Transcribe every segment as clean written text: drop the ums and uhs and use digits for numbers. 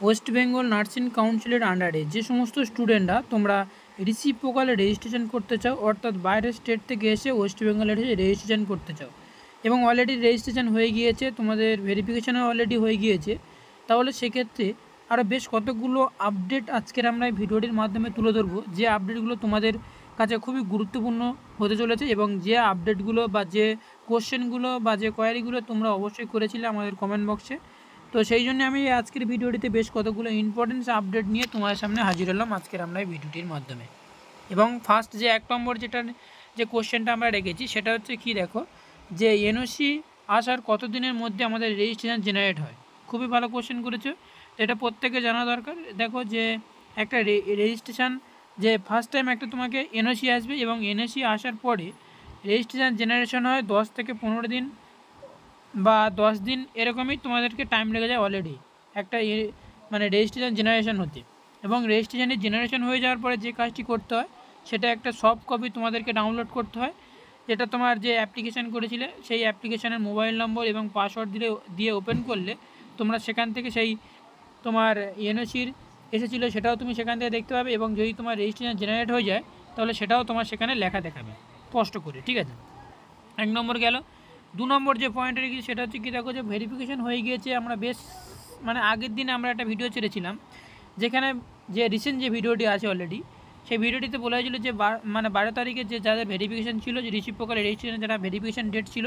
West Bengal nursing কাউন্সিলের আন্ডারে যে সমস্ত স্টুডেন্টরা তোমরা রিসিপ্রোকালে রেজিস্ট্রেশন করতে চাও, অর্থাৎ বাইরের স্টেট থেকে এসে ওয়েস্ট বেঙ্গলে এসে রেজিস্ট্রেশন করতে চাও এবং অলরেডি রেজিস্ট্রেশন হয়ে গিয়েছে, তোমাদের ভেরিফিকেশানও অলরেডি হয়ে গিয়েছে, তাহলে সেক্ষেত্রে আরও বেশ কতগুলো আপডেট আজকের আমরা এই ভিডিওটির মাধ্যমে তুলে ধরবো, যে আপডেটগুলো তোমাদের কাছে খুবই গুরুত্বপূর্ণ হতে চলেছে এবং যে আপডেটগুলো বা যে কোশ্চেনগুলো বা যে কোয়ারিগুলো তোমরা অবশ্যই করেছিলে আমাদের কমেন্ট বক্সে। তো সেই জন্য আমি আজকের ভিডিওটিতে বেশ কতগুলো ইম্পর্টেন্স আপডেট নিয়ে তোমার সামনে হাজির হলাম আজকের আমরা এই ভিডিওটির মাধ্যমে। এবং ফার্স্ট যে 1 নম্বর যে কোশ্চেনটা আমরা রেখেছি সেটা হচ্ছে কি, দেখো যে এনওসি আসার কতদিনের মধ্যে আমাদের রেজিস্ট্রেশন জেনারেট হয়। খুবই ভালো কোশ্চেন করেছো, এটা প্রত্যেকে জানা দরকার। দেখো যে একটা রেজিস্ট্রেশন যে ফার্স্ট টাইম একটা তোমাকে এনওসি আসবে এবং এনওসি আসার পরে রেজিস্ট্রেশন জেনারেশন হয় 10 থেকে 15 দিন বা 10 দিন, এরকমই তোমাদেরকে টাইম লেগে যায় অলরেডি একটা মানে রেজিস্ট্রেশন জেনারেশন হতে। এবং রেজিস্ট্রেশনের জেনারেশন হয়ে যাওয়ার পরে যে কাজটি করতে হয় সেটা একটা সফট কপি তোমাদেরকে ডাউনলোড করতে হয়, যেটা তোমার যে অ্যাপ্লিকেশান করেছিলে সেই অ্যাপ্লিকেশানের মোবাইল নম্বর এবং পাসওয়ার্ড দিয়ে ওপেন করলে তোমরা সেখান থেকে সেই তোমার এনওসির এসেছিলো সেটাও তুমি সেখান থেকে দেখতে পাবে। এবং যদি তোমার রেজিস্ট্রেশন জেনারেট হয়ে যায় তাহলে সেটাও তোমার সেখানে লেখা দেখাবে স্পষ্ট করে, ঠিক আছে। 1 নম্বর গেল। 2 নম্বর যে পয়েন্টটা রেখেছি সেটা হচ্ছে কি, দেখো যে ভেরিফিকেশান হয়ে গিয়েছে। আমরা বেশ মানে আগের দিনে আমরা একটা ভিডিও ছেড়েছিলাম যেখানে যে রিসেন্ট যে ভিডিওটি আছে অলরেডি, সেই ভিডিওটিতে বলা হয়েছিল যে 12 তারিখে যে যাদের ভেরিফিকেশান ছিল, যে রিসিপ্রোকাল রেজিস্ট্রেশন যারা ভেরিফিকেশান ডেট ছিল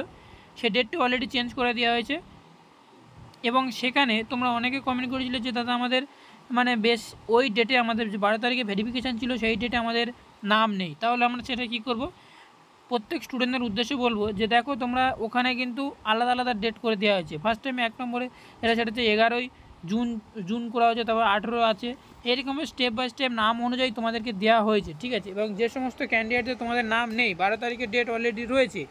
সেই ডেটটি অলরেডি চেঞ্জ করে দেওয়া হয়েছে। এবং সেখানে তোমরা অনেকে কমেন্ট করেছিলে যে দাদা আমাদের মানে বেশ ওই ডেটে আমাদের যে 12 তারিখে ভেরিফিকেশান ছিল সেই ডেটে আমাদের নাম নেই। তাহলে আমরা সেটা কী করব, প্রত্যেক স্টুডেন্টদের উদ্দেশ্যে বলবো যে দেখো তোমরা ওখানে কিন্তু আলাদা আলাদা ডেট করে দেওয়া হয়েছে। ফার্স্ট টাইমে 1 নম্বরে সেটা হচ্ছে 11ই জুন করা হয়েছে, তারপর 18 আছে, এরকমই স্টেপ বাই স্টেপ নাম অনুযায়ী তোমাদেরকে দেওয়া হয়েছে, ঠিক আছে। এবং যে সমস্ত ক্যান্ডিডেটদের তোমাদের নাম নেই, 12 তারিখের ডেট অলরেডি রয়েছে,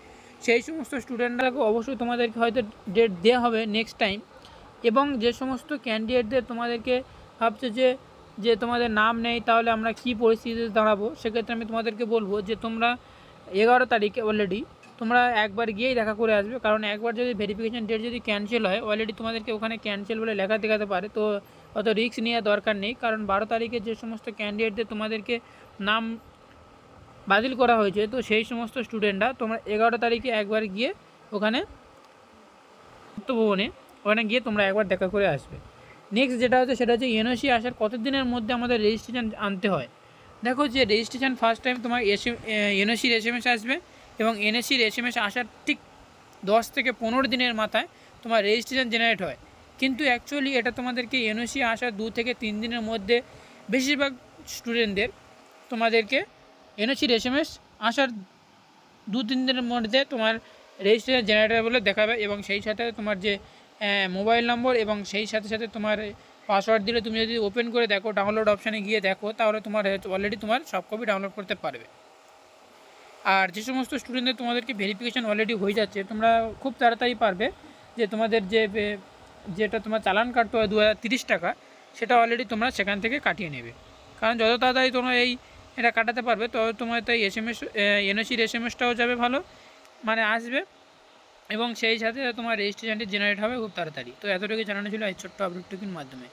সেই সমস্ত স্টুডেন্টরাকে অবশ্যই তোমাদেরকে হয়তো ডেট দেওয়া হবে নেক্সট টাইম। এবং যে সমস্ত ক্যান্ডিডেটদের তোমাদেরকে ভাবছে যে তোমাদের নাম নেই তাহলে আমরা কী পরিস্থিতিতে দাঁড়াবো, সেক্ষেত্রে আমি তোমাদেরকে বলবো যে তোমরা 11 তারিখে অলরেডি তোমরা একবার গিয়েই দেখা করে আসবে। কারণ একবার যদি ভেরিফিকেশান ডেট যদি ক্যান্সেল হয়, অলরেডি তোমাদেরকে ওখানে ক্যান্সেল বলে লেখা দেখাতে পারে, তো অত রিস্ক নেওয়া দরকার নেই। কারণ 12 তারিখে যে সমস্ত ক্যান্ডিডেটদের তোমাদেরকে নাম বাতিল করা হয়েছে, তো সেই সমস্ত স্টুডেন্টরা তোমরা 11 তারিখে একবার গিয়ে ওখানে ভবনে ওখানে গিয়ে তোমরা একবার দেখা করে আসবে। নেক্সট যেটা হচ্ছে সেটা হচ্ছে এনওসি আসার কত দিনের মধ্যে আমাদের রেজিস্ট্রেশন আনতে হয়। দেখো যে রেজিস্ট্রেশন ফার্স্ট টাইম তোমার এনওসির এসএমএস আসবে এবং এনওসির এসএমএস আসার ঠিক 10 থেকে 15 দিনের মাথায় তোমার রেজিস্ট্রেশন জেনারেট হয়। কিন্তু অ্যাকচুয়ালি এটা তোমাদেরকে এনওসি আসার 2 থেকে 3 দিনের মধ্যে বেশিরভাগ স্টুডেন্টদের তোমাদেরকে এনওসির এসএমএস আসার 2-3 দিনের মধ্যে তোমার রেজিস্ট্রেশন জেনারেটর বলে দেখাবে। এবং সেই সাথে তোমার যে মোবাইল নম্বর এবং সেই সাথে সাথে তোমার পাসওয়ার্ড দিলে তুমি যদি ওপেন করে দেখো, ডাউনলোড অপশানে গিয়ে দেখো, তাহলে তোমার অলরেডি তোমার সব কপি ডাউনলোড করতে পারবে। আর যে সমস্ত স্টুডেন্টদের তোমাদেরকে ভেরিফিকেশান অলরেডি হয়ে যাচ্ছে, তোমরা খুব তাড়াতাড়ি পারবে যে তোমাদের যেটা তোমার চালান কাটতে হয় 2030 টাকা, সেটা অলরেডি তোমরা সেখান থেকে কাটিয়ে নেবে। কারণ যত তাড়াতাড়ি তোমরা এটা কাটাতে পারবে তত তোমার তাই এনওসির এসএমএসটাও যাবে ভালো মানে আসবে, এবং সেই সাথে তোমার রেজিস্ট্রেশনটি জেনারেট হবে খুব তাড়াতাড়ি। তো এতটুকু জানানো ছিল এই ছোট্ট আপডেটটুকুর মাধ্যমে।